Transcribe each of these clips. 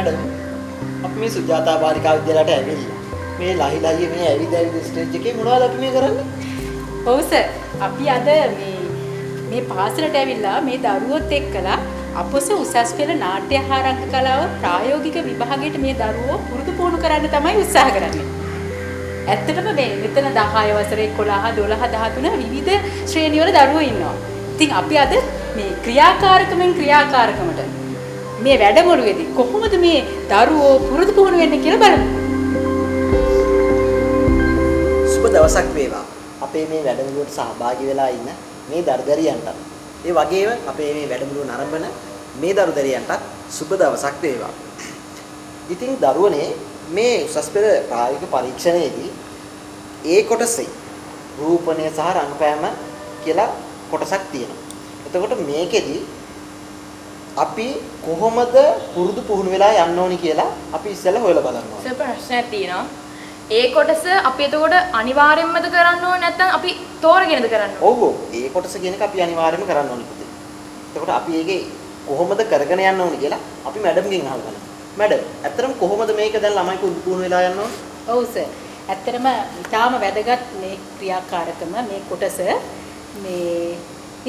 Madam අපි මේ සුජාතා බාලිකා විද්‍යාලයට ඇවිල්ලා මේ ලහි මේ ඇවිද ස්ටේජ් එකේ මොනවද අපි මේ කරන්නේ? ඔව් සර්. අපි අද මේ පාසලට ඇවිල්ලා මේ දරුවොත් එක්කලා අපොස උසස් පෙළ නාට්‍ය හා රංග කලාව ප්‍රායෝගික විභාගයට මේ දරුවෝ පුරුදු පුහුණු කරන්න තමයි උත්සාහ කරන්නේ. ඇත්තටම මේ මෙතන 10 වසරේ 11 12 13 විවිධ ශ්‍රේණිවල දරුවෝ ඉන්නවා. ඉතින් අපි අද මේ ක්‍රියාකාරකමට මේ වැඩමුළුවේදී කොහොමද මේ දරුවෝ පුරුදු පුහුණු වෙන්නේ කියලා බලමු. සුබ දවසක් වේවා. අපේ මේ වැඩමුළුවට සහභාගී වෙලා ඉන්න මේ දරුදරියන්ට ඒ වගේම අපේ මේ වැඩමුළුව නරඹන මේ දරුදරියන්ට සුබ දවසක් වේවා. ඉතින් දරුවනේ මේ උසස් පෙළ ප්‍රායෝගික පරීක්ෂණයේදී ඒ කොටසේ රූපණය සහ රංගපෑම කියලා කොටසක් තියෙනවා. එතකොට මේකෙදි අපි කොහොමද පුරුදු පුහුණු වෙලා යන්න ඕනි කියලා අපි ඉස්සෙල්ලා හොයලා බලනවා. සර් ප්‍රශ්නයක් තියෙනවා. ඒ කොටස අපි එතකොට අනිවාර්යයෙන්මද කරන්න ඕනේ නැත්නම් අපි තෝරගෙනද කරන්න ඕනේ? ඔව්. ඒ කොටස කියන එක අපි අනිවාර්යයෙන්ම කරන්න ඕනේ පුතේ. එතකොට අපි ඒකේ කොහොමද කරගෙන යන්න ඕනි කියලා අපි මැඩම්ගෙන් අහලා බලමු. මැඩම්, ඇත්තටම කොහොමද මේක දැන් ළමයි පුරුදු පුහුණු වෙලා යන්න ඕනේ? ඔව් සර්. ඇත්තටම ඊටාම වැදගත් මේ ක්‍රියාකාරකම මේ කොටස මේ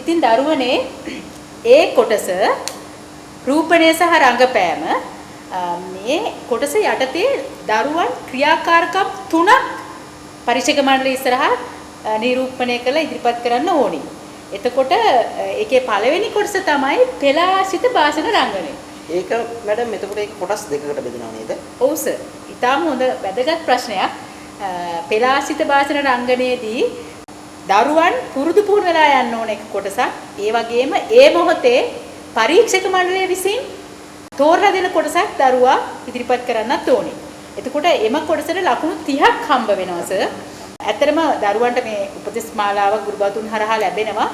ඉතින් දරුවනේ ඒ කොටස රූපණය සහ රංගපෑම මේ කොටස යටතේ දරුවන් ක්‍රියාකාරකම් 3ක් පරීක්ෂක මණ්ඩලය ඉස්සරහා නිරූපණය කරලා ඉදිරිපත් කරන්න ඕනි. එතකොට ඒකේ පළවෙනි කොටස තමයි පෙළාසිත භාෂණ රංගනය. ඒක මැඩම් එතකොට ඒක කොටස් දෙකකට බෙදෙනව නේද? ඔව් සර්. ඊටාම හොඳ වැදගත් ප්‍රශ්නයක්. පෙළාසිත භාෂණ රංගනයේදී දරුවන් පුරුදු පුහුණු වෙලා යන්න ඕන එක කොටසක්. ඒ වගේම ඒ මොහොතේ පරීක්ෂක මණ්ඩලය විසින් තෝරලා දෙන කොටසක් දරුවා ඉදිරිපත් කරන්නත් ඕනේ. එතකොට එම කොටසට ලකුණු 30ක් හම්බ වෙනවා සර්. ඇත්තටම දරුවන්ට මේ උපදෙස් මාලාවක් ගුරුබතුන් හරහා ලැබෙනවා.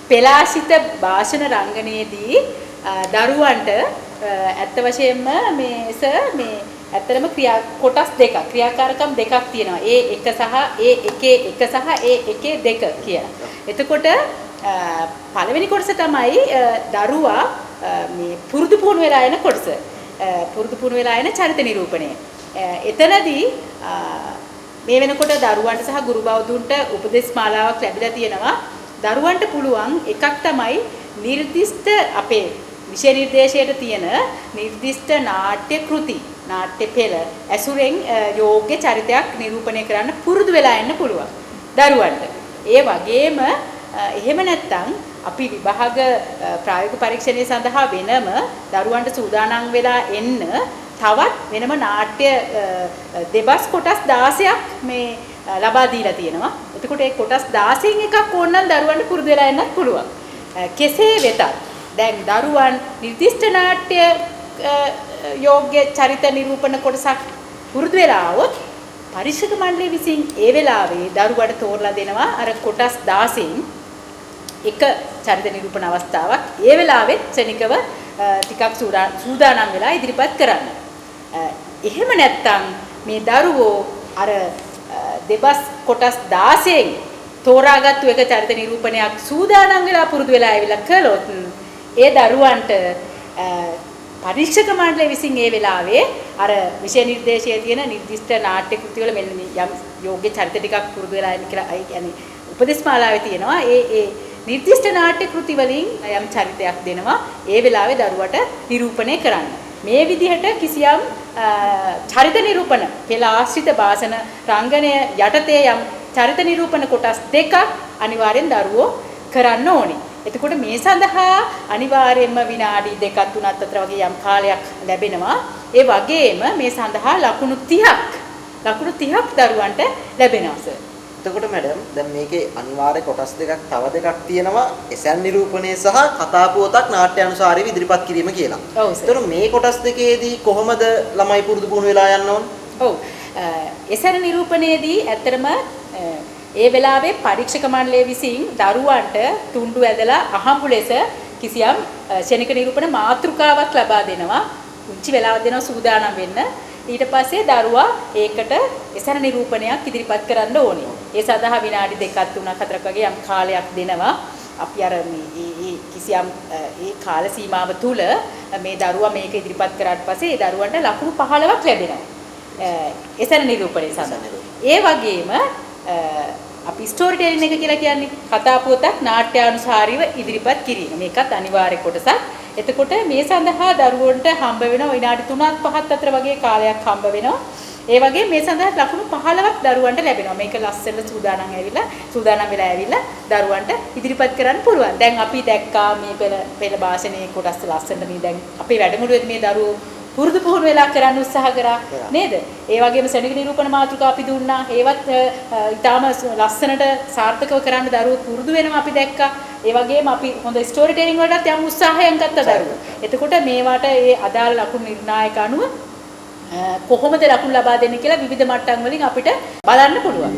පෙළාසිත භාෂණ රංගනයේදී දරුවන්ට ඇත්ත වශයෙන්ම මේ සර් මේ ඇත්තටම කොටස් දෙකක් ක්‍රියාකාරකම් දෙකක් තියෙනවා. ඒ එක සහ ඒ එකේ එක සහ ඒ එකේ දෙක කියලා. එතකොට පළවෙනි කොටස තමයි දරුවා මේ පුරුදු පුහුණු වෙලා යන කොටස. පුරුදු පුහුණු වෙලා යන චරිත නිරූපණය. එතනදී මේ වෙනකොට දරුවන්ට සහ ගුරු බෞද්ධුන්ට උපදෙස් මාලාවක් ලැබිලා තියෙනවා. දරුවන්ට පුළුවන් එකක් තමයි නිර්දිෂ්ට අපේ විෂය නිර්දේශයට තියෙන නිර්දිෂ්ට නාට්‍ය කෘති නාට්‍ය පෙළ ඇසුරෙන් යෝග්‍ය චරිතයක් නිරූපණය කරන්න පුරුදු වෙලා යන්න පුළුවන් දරුවන්ට. ඒ වගේම එහෙම නැත්නම් අපි විභාග ප්‍රායෝගික පරීක්ෂණය සඳහා වෙනම දරුවන්ට සූදානම් වෙලා එන්න තවත් වෙනම නාට්‍ය දෙබස් කොටස් 16ක් මේ ලබා දීලා තියෙනවා. එතකොට ඒ කොටස් 16න් එකක් ඕනනම් දරුවන්ට පුරුදු වෙලා එන්නත් පුළුවන්. කෙසේ වෙතත් දැන් දරුවන් නිර්දිෂ්ට නාට්‍ය යෝග්‍ය චරිත නිරූපණ කොටසක් පුරුදු වෙලා આવොත් පරීක්ෂක මණ්ඩලය විසින් ඒ වෙලාවේ දරුවට තෝරලා දෙනවා අර කොටස් 16න් එක චරිත නිරූපණ අවස්ථාවක් ඒ වෙලාවෙත් ක්ෂණිකව ටිකක් සූදානම් වෙලා ඉදිරිපත් කරන්න. එහෙම නැත්නම් මේ දරුවෝ අර දෙබස් කොටස් 16න් තෝරාගත්තු එක චරිත නිරූපණයක් සූදානම් වෙලා පුරුදු වෙලා ආවිලා කළොත් ඒ දරුවන්ට පරීක්ෂක මණ්ඩලය විසින් ඒ වෙලාවේ අර විෂය නිර්දේශයේ තියෙන නිර්දිෂ්ට නාට්‍ය කෘති වල මෙන්න යම් යෝග්‍ය චරිත ටිකක් පුරුදු වෙලා ඉන්න කියලා يعني උපදේශ මාලාවේ තියෙනවා. ඒ නිර්දිෂ්ට නාට්‍ය කෘති වලින් යම් චරිතයක් දෙනවා. ඒ වෙලාවේ දරුවට නිරූපණය කරන්න. මේ විදිහට කිසියම් චරිත නිරූපණ පෙළ ආශ්‍රිත භාෂණ රංගනය යටතේ යම් චරිත නිරූපණ කොටස් දෙකක් අනිවාර්යෙන් දරුවෝ කරන්න ඕනේ. එතකොට මේ සඳහා අනිවාර්යයෙන්ම විනාඩි 2ක් 3ක් අතර වගේ යම් කාලයක් ලැබෙනවා. ඒ වගේම මේ සඳහා ලකුණු 30ක් දරුවන්ට ලැබෙනවා සර්. එතකොට මැඩම් දැන් මේකේ අනිවාර්ය කොටස් දෙකක් තව දෙකක් තියෙනවා. එසැන් නිරූපණය සහ කතාපුවතක් නාට්‍යානුසාරීව ඉදිරිපත් කිරීම කියලා. ඔව් සර්. එතකොට මේ කොටස් දෙකේදී කොහොමද ළමයි පුරුදු පුහුණු වෙලා යන්න ඕන? ඔව්. එසැන් නිරූපණයේදී ඇත්තටම ඒ වෙලාවේ පරීක්ෂක මණ්ඩලය විසින් දරුවන්ට තුන්ඩු ඇදලා අහඹු ලෙස කිසියම් ක්ෂණික නිරූපණ මාතෘකාවක් ලබා දෙනවා. උන්චි වෙලාවක් දෙනවා සූදානම් වෙන්න. ඊට පස්සේ දරුවා ඒකට එසැන නිරූපණයක් ඉදිරිපත් කරන්න ඕනේ. ඒ සඳහා විනාඩි 2ක් 3ක් 4ක් වගේ යම් කාලයක් දෙනවා. අපි අර මේ කිසියම් ඒ කාල සීමාව තුල මේ දරුවා මේක ඉදිරිපත් කරාට පස්සේ ඒ දරුවන්ට ලකුණු 15ක් ලැබෙනවා. එසන නිරූපණය සඳහා. ඒ වගේම අපි ස්ටෝරි ටෙලින් එක කියලා කියන්නේ කතා පුවතක් නාට්‍යානුසාරීව ඉදිරිපත් කිරීම. මේකත් අනිවාර්ය කොටසක්. එතකොට මේ සඳහා දරුවන්ට හම්බ වෙන විනාඩි 3ක් 5ක් අතර වගේ කාලයක් හම්බ වෙනවා. ඒ වගේ මේ සඳහා ලකුණු 15ක් දරුවන්ට ලැබෙනවා. මේක ලස්සනට සූදානම් වෙලා ඇවිල්ලා දරුවන්ට ඉදිරිපත් කරන්න පුළුවන්. දැන් අපි දැක්කා මේ පෙළ භාෂණයේ කොටස් ලස්සනට මේ දැන් අපේ වැඩමුළුවේදී මේ දරුවෝ පුරුදු පුහුණු වෙලා කරන්න උත්සාහ කරා නේද? ඒ වගේම ශනික නිරූපණ මාතෘකා අපි දුන්නා. ඒවත් ඊටාම ලස්සනට සාර්ථකව කරන්න දරුවෝ පුරුදු වෙනවා අපි දැක්කා. ඒ වගේම අපි හොඳ ස්ටෝරි ටෙලිං වලටත් යම් උත්සාහයක් ගත්තා දරුවෝ. එතකොට මේවට ඒ අදාළ ලකුණු නිර්ණායක අනුව කොහොමද ලකුණු ලබා දෙන්නේ කියලා විවිධ මට්ටම් වලින් අපිට බලන්න පුළුවන්.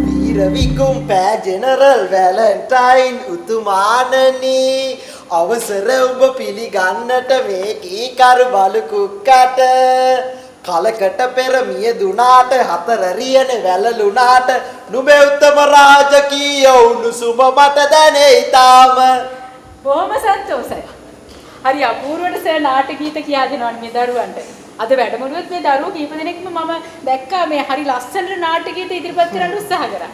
වීරවිකුම් පෑ ජෙනරල් වැලන්ටයින් උතුමාණනි අවසර ඔබ පිළිගන්නට මේ කීකරු බලු කුක්කට කලකට පෙර මිය දුනාට හතර රියන වැළලුණාට නුඹේ උත්තම රාජකීය උණුසුම මට දැනේ ඊටාම. බොහොම සන්තෝෂයි. හරි අපූර්වට සර් නාට්‍ය ගීත කියා දෙනවනේ මේ දරුවන්ට. අද වැඩමුළුවෙත් මේ දරුවෝ කීප දෙනෙක්ම මම දැක්කා මේ හරි ලස්සනට නාට්‍ය ගීත ඉදිරිපත් කරන්න උත්සාහ කරා.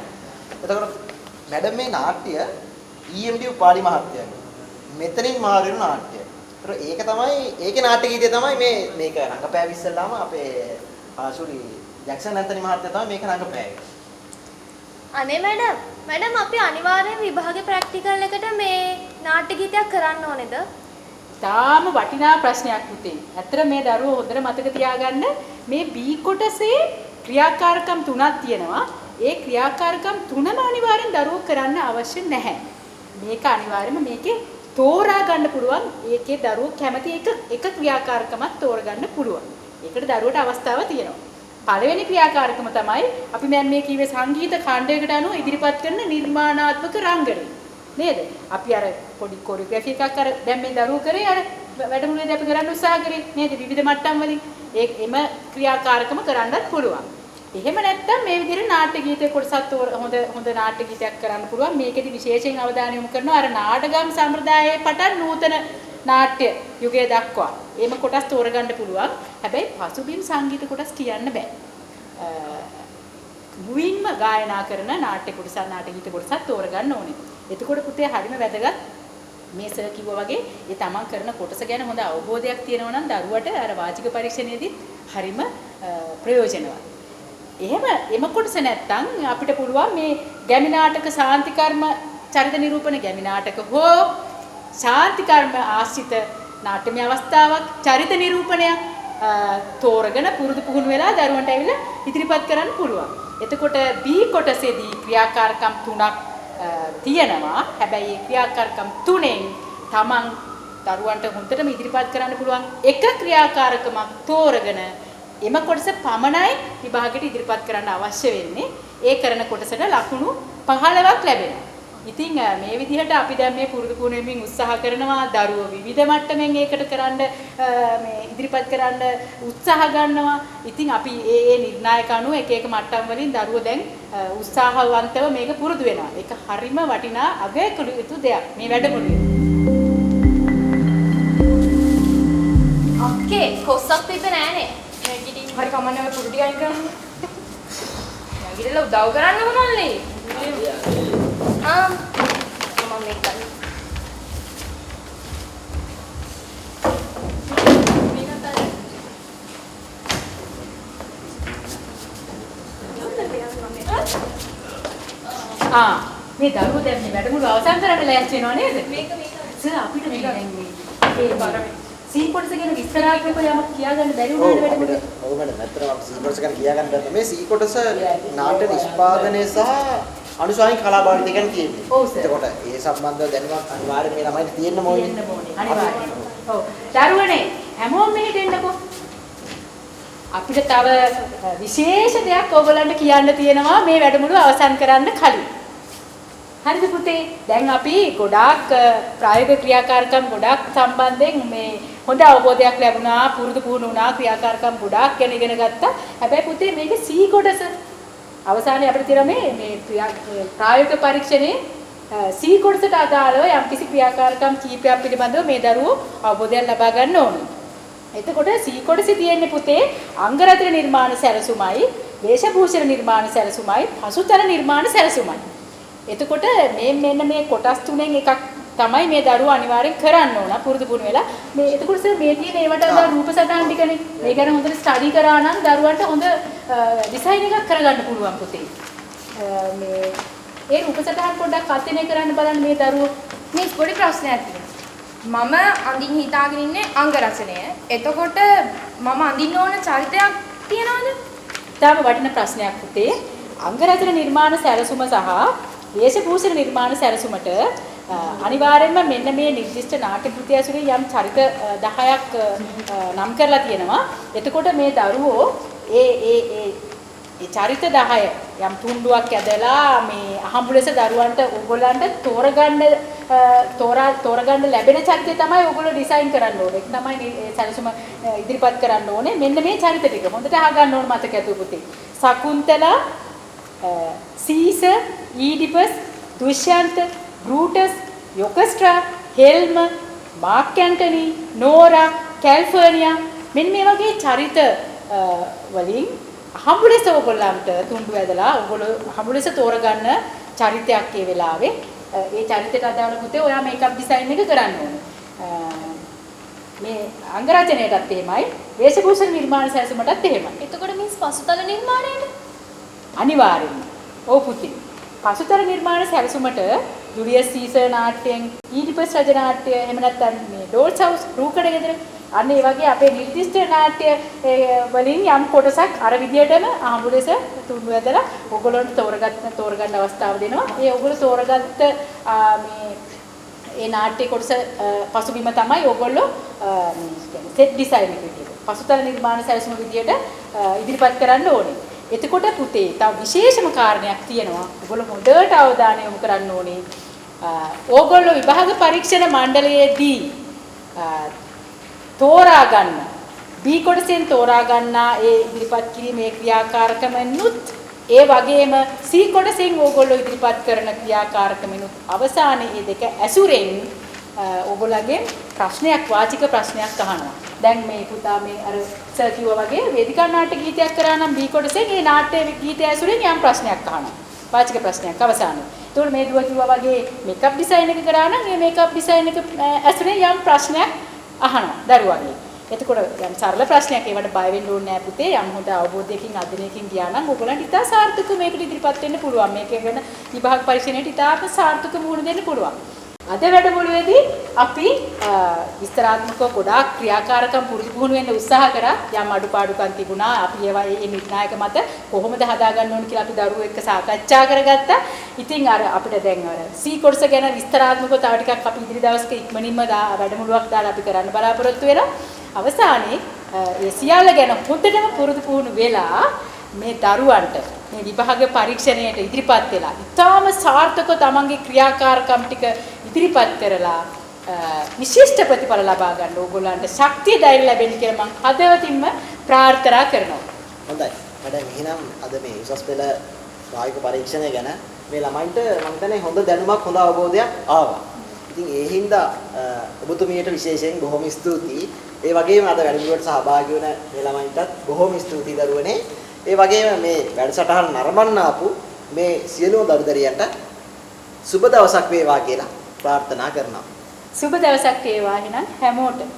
එතකොට මැඩම් මේ නාට්‍ය EMD උපාලි මහත්තයාගේ මෙතනින් මාරු වෙන නාට්‍ය. ඒක තමයි ඒකේ නාට්‍ය ගීතය තමයි මේක රංගපෑව ඉස්සෙල්ලාම අපේ ආශුරි ජැක්සන් ඇන්තනි මහත්තයා තමයි මේක රංගපෑවේ. අනේ මැඩම් අපි අනිවාර්යෙන් විභාගේ ප්‍රැක්ටිකල් එකට මේ නාට්‍ය ගීතයක් කරන්න ඕනේද? තාම වටිනා ප්‍රශ්නයක් පුතේ. ඇත්තට මේ දරුවෝ හොඳට මතක තියාගන්න මේ B කොටසේ ක්‍රියාකාරකම් තුනක් තියෙනවා. ඒ ක්‍රියාකාරකම් තුනම අනිවාර්යෙන් දරුවෝ කරන්න අවශ්‍ය නැහැ. මේක අනිවාර්යයෙන්ම මේකේ තෝරා ගන්න පුළුවන්. ඒකේ දරුවෝ කැමති එක ක්‍රියාකාරකමක් තෝරගන්න පුළුවන්. ඒකට දරුවට අවස්ථාව තියෙනවා. පළවෙනි ක්‍රියාකාරකම තමයි අපි මේ කීවේ සංගීත ඛණ්ඩයකට අනුව ඉදිරිපත් කරන නිර්මාණාත්මක රංගනය. නේද? අපි අර පොඩි කොරියෝග්‍රැෆි එකක් අර දැන් මේ දරුවෝ කරේ අර වැඩමුළුවේදී අපි කරන්න උත්සාහ කරේ නේද? විවිධ මට්ටම් වලින් එම ක්‍රියාකාරකම කරන්නත් පුළුවන්. එහෙම නැත්නම් මේ විදිහට නාට්‍ය ගීතේ කොටසත් හොඳ නාට්‍ය ගීතයක් කරන්න පුළුවන්. මේකෙදි විශේෂයෙන් අවධානය යොමු කරනවා අර නාටගම් සම්ප්‍රදායේ පටන් නූතන නාට්‍ය යුගය දක්වා. එම කොටස් තෝරගන්න පුළුවන්. හැබැයි පසුබිම් සංගීත කොටස් කියන්න බෑ. මුවින්ම ගායනා කරන නාට්‍ය කොටස නාට්‍ය ගීත කොටසත් තෝරගන්න ඕනේ. එතකොට පුතේ හරිම වැදගත් මේ සර් කිව්වා වගේ ඒ තමන් කරන කොටස ගැන හොඳ අවබෝධයක් තියෙනවා නම් දරුවට අර වාචික පරීක්ෂණයේදී හරිම ප්‍රයෝජනවත්. එහෙම එම කොටස නැත්තම් අපිට පුළුවන් මේ ගැමි නාටක ශාන්ති කර්ම චරිත නිරූපණ ගැමි නාටක හෝ ශාන්ති කර්ම ආශ්‍රිත නාට්‍යමය අවස්ථාවක් චරිත නිරූපණයක් තෝරගෙන පුරුදු පුහුණු වෙලා දරුවන්ට ඇවිල්ලා ඉදිරිපත් කරන්න පුළුවන්. එතකොට B කොටසේදී ක්‍රියාකාරකම් තුනක් තියෙනවා. හැබැයි මේ ක්‍රියාකාරකම් තුනෙන් තමන් දරුවන්ට හොඳටම ඉදිරිපත් කරන්න පුළුවන් එක ක්‍රියාකාරකමක් තෝරගෙන එම කොටස පමණයි විභාගයට ඉදිරිපත් කරන්න අවශ්‍ය වෙන්නේ. ඒ කරන කොටසට ලකුණු 15ක් ලැබෙනවා. ඉතින් මේ විදිහට අපි දැන් මේ පුරුදු පුහුණුවමින් උත්සාහ කරනවා දරුවෝ විවිධ මට්ටමින් ඒකට කරන්න මේ ඉදිරිපත් කරන්න උත්සාහ ගන්නවා. ඉතින් අපි ඒ නිර්ණායක අනුව එක මට්ටම් වලින් දරුවෝ දැන් උත්සාහවන්තව මේක පුරුදු වෙනවා. ඒක හරිම වටිනා අගය කළ යුතු දෙයක් මේ වැඩමුළුවේ. ඔක්කේ කොස්සක් තිබ්බේ නෑනේ. හරි කමන්නේ ඔය පුරුටි අයින් කරන්න. යගිරලා උදව් කරන්න මොනවන්නේ? මම මේක ගන්න. මේ දරුවෝ දැන් මේ වැඩමුළු අවසන් කරන්න ලෑස්ති වෙනව නේද? මේක සර් අපිට මේ දැන් මේ බාරමේ සී කොටස ගැන විස්තරාත්මකව යමක් කියාගන්න බැරි වුණානේ වැඩමුළුවේ. ඔව් මැඩම් ඇත්තටම අපි සී කොටස ගැන කියාගන්න බැහැ. මේ සී කොටස නාට්‍ය නිෂ්පාදනය සහ අනුශාසනික කලාභාවිතය ගැන තියෙන්නේ. ඔව් සර්. එතකොට ඒ සම්බන්ධව දැනුමක් අනිවාර්යයෙන් මේ ළමයිට තියෙන්න ඕනේ. අනිවාර්යයෙන්. ඔව්. දරුවනේ හැමෝම මෙහෙට එන්නකෝ. අපිට තව විශේෂ දෙයක් ඔයගලන්ට කියන්න තියෙනවා මේ වැඩමුළුව අවසන් කරන්න කලින්. හරිද පුතේ? දැන් අපි ගොඩාක් ප්‍රායෝගික ක්‍රියාකාරකම් ගොඩාක් සම්බන්ධයෙන් මේ හොඳ අවබෝධයක් ලැබුණා, පුරුදු පුහුණු වුණා, ක්‍රියාකාරකම් ගොඩාක් ගැන ඉගෙන ගත්තා. හැබැයි පුතේ මේක C කොටස අවසානයේ අපිට තියෙන මේ ප්‍රායෝගික පරීක්ෂණේ C කොටසට අදාළව යම්කිසි ක්‍රියාකාරකම් කීපයක් පිළිබඳව මේ දරුවෝ අවබෝධයක් ලබා ගන්න ඕනේ. එතකොට C කොටසේ තියෙන්නේ පුතේ අංගරත්න නිර්මාණ සැලසුමයි, වේශභූෂණ නිර්මාණ සැලසුමයි, පසුතල නිර්මාණ සැලසුමයි. එතකොට මෙන්න මේ කොටස් තුනෙන් එකක් තමයි මේ දරුවෝ අනිවාර්යෙන් කරන්න ඕන පුරුදු පුහුණු වෙලා. මේ එතකොට සර් මේ තියෙන ඒවට අදාළ රූප සටහන් ටිකනේ. මේ ගැන හොඳට ස්ටඩි කරා නම් දරුවන්ට හොඳ ඩිසයින් එකක් කරගන්න පුළුවන් පුතේ. මේ ඒ රූප සටහන් පොඩ්ඩක් අධ්‍යයනය කරන්න බලන්න මේ දරුවෝ. මේ පොඩි ප්‍රශ්නයක් තියෙනවා. මම අඳින් හිතාගෙන ඉන්නේ අංග රචනය. එතකොට මම අඳින්න ඕන චරිතයක් තියනවද? තාම වටින ප්‍රශ්නයක් පුතේ. අංග රචන නිර්මාණ සැලසුම සහ වේශභූෂණ නිර්මාණ සැලසුමට අනිවාර්යයෙන්ම මෙන්න මේ නිර්දිෂ්ට නාට්‍ය කෘති ඇසුරින් යම් චරිත 10ක් නම් කරලා තියෙනවා. එතකොට මේ දරුවෝ ඒ චරිත 10 යම් තුණ්ඩුවක් ඇදලා මේ අහඹු ලෙස දරුවන්ට ඕගොල්ලන්ට තෝරගන්න ලැබෙන චරිතය තමයි ඕගොල්ලෝ ඩිසයින් කරන්න ඕනේ. ඒක තමයි මේ සැලසුම ඉදිරිපත් කරන්න ඕනේ. මෙන්න මේ චරිත ටික හොඳට අහගන්න ඕන මතක ඇතුව පුතේ. සකුන්තලා, සීසර්, ඊඩිපස්, දුෂ්යන්ත, බ්‍රූටස්, යොකස්ට්‍රා, හෙල්ම, මාක් ඇන්ටනි, නෝරා, කැල්ෆර්නියා මෙන්න මේ වගේ චරිත වලින් හම්බුලෙස ඔයගොල්ලන්ට තුන්ඩු ඇදලා ඔයගොල්ලෝ හම්බුලෙස තෝරගන්න චරිතයක් ඒ වෙලාවේ ඒ චරිතයට අදාළ පුතේ ඔයා මේකප් ඩිසයින් එක කරන්න ඕනේ. මේ අංග රචනයටත් එහෙමයි, වේශභූෂණ නිර්මාණ සැලසුමටත් එහෙමයි. එතකොට මිස් පසුතල නිර්මාණයට අනිවාර්යෙන්ම. ඔව් පුතේ. පසුතල නිර්මාණ සැලසුමට ජුලියස් සීසර් නාට්‍යයෙන්, ඊඩිපස් රජ නාට්‍ය, එහෙම නැත්නම් මේ ඩෝල්ස් හවුස් රූකඩ ගෙදර අන්න ඒ වගේ අපේ නිර්දිෂ්ට නාට්‍ය වලින් යම් කොටසක් අර විදියටම අහඹු ලෙස තුන්ඩු ඇදලා ඔයගොල්ලන්ට තෝරගන්න අවස්ථාව දෙනවා. ඒ ඔයගොල්ලෝ තෝරගත්ත මේ ඒ නාට්‍ය කොටස පසුබිම තමයි ඔයගොල්ලෝ සෙට් ඩිසයින් එක විදියට පසුතල නිර්මාණ සැලසුම විදියට ඉදිරිපත් කරන්න ඕනේ. එතකොට පුතේ තව විශේෂම කාරණයක් තියෙනවා. ඔයගොල්ලෝ හොඳට අවධානය යොමු කරන්න ඕනේ. ඕගොල්ලෝ විභාග පරීක්ෂණ මණ්ඩලයේදී තෝරා ගන්න B කොටසෙන් තෝරා ගන්නා ඒ ඉදිරිපත් කිරීමේ ක්‍රියාකාරකමනුත් ඒ වගේම C කොටසෙන් ඕගොල්ලෝ ඉදිරිපත් කරන ක්‍රියාකාරකමනුත් අවසානයේ මේ දෙක ඇසුරෙන් ඕගොල්ලන්ගේ ප්‍රශ්නයක් වාචික ප්‍රශ්නයක් අහනවා. දැන් මේ පුතා මේ අර සර් කිව්වා වගේ වේදිකා නාට්‍ය ගීතයක් කරා නම් B කොටසෙන් ඒ නාට්‍ය ගීතය ඇසුරෙන් යම් ප්‍රශ්නයක් අහනවා. වාචික ප්‍රශ්නයක් අවසානයේ. ඒතකොට මේ දුව කිව්වා වගේ මේකප් ඩිසයින් එක කරා නම් මේ මේකප් ඩිසයින් එක ඇසුරෙන් යම් ප්‍රශ්නයක් අහනවා දරුවන්ගේ. එතකොට යම් සරල ප්‍රශ්නයක් ඒවට බය වෙන්න ඕනේ නැහැ පුතේ. යම් හොඳ අවබෝධයකින් අධ්‍යයනයකින් ගියා නම් ඔයගලන්ට ඉතා සාර්ථකව මේකට ඉදිරිපත් වෙන්න පුළුවන්. මේක ගැන විභාග පරීක්ෂණයට ඉතාම සාර්ථකව මුහුණ දෙන්න පුළුවන්. අද වැඩමුළුවේදී අපි විස්තරාත්මකව ගොඩාක් ක්‍රියාකාරකම් පුරුදු පුහුණු වෙන්න උත්සාහ කරා. යම් අඩුපාඩුකම් තිබුණා. අපි ඒවා ඒ නිර්ණායක මත කොහොමද හදාගන්න ඕන කියලා අපි දරුවෝ එක්ක සාකච්ඡා කරගත්තා. ඉතින් අර අපිට දැන් අර C කොටස ගැන විස්තරාත්මකව තව ටිකක් අපි ඉදිරි දවස්ක ඉක්මනින්ම වැඩමුළුවක් දාලා අපි කරන්න බලාපොරොත්තු වෙනවා. අවසානයේ මේ සියල්ල ගැන හොඳටම පුරුදු පුහුණු වෙලා මේ දරුවන්ට මේ විභාග පරීක්ෂණයට ඉදිරිපත් වෙලා ඉතාම සාර්ථකව තමන්ගේ ක්‍රියාකාරකම් ටික ඉදිරිපත් කරලා විශිෂ්ට ප්‍රතිඵල ලබා ගන්න ඕගොල්ලන්ට ශක්තිය ධෛර්ය ලැබෙන්න කියලා මම හදවතින්ම ප්‍රාර්ථනා කරනවා. හොඳයි. මඩම් එහෙනම් අද මේ උසස් පෙළ වායක පරීක්ෂණය ගැන මේ ළමයින්ට මම හිතන්නේ හොඳ දැනුමක් හොඳ අවබෝධයක් ආවා. ඉතින් ඒ හින්දා ඔබතුමියට විශේෂයෙන් බොහොම ස්තුතියි. ඒ වගේම අද වැඩමුළුවට සහභාගී වුණ මේ ළමයින්ටත් බොහොම ස්තුතියි දරුවනේ. ඒ වගේම මේ වැඩසටහන නරඹන්න ආපු මේ සියලුම දරුදරියන්ට සුබ දවසක් වේවා කියලා ප්‍රාර්ථනා කරනවා. සුබ දවසක් වේවා එහෙනම් හැමෝටම.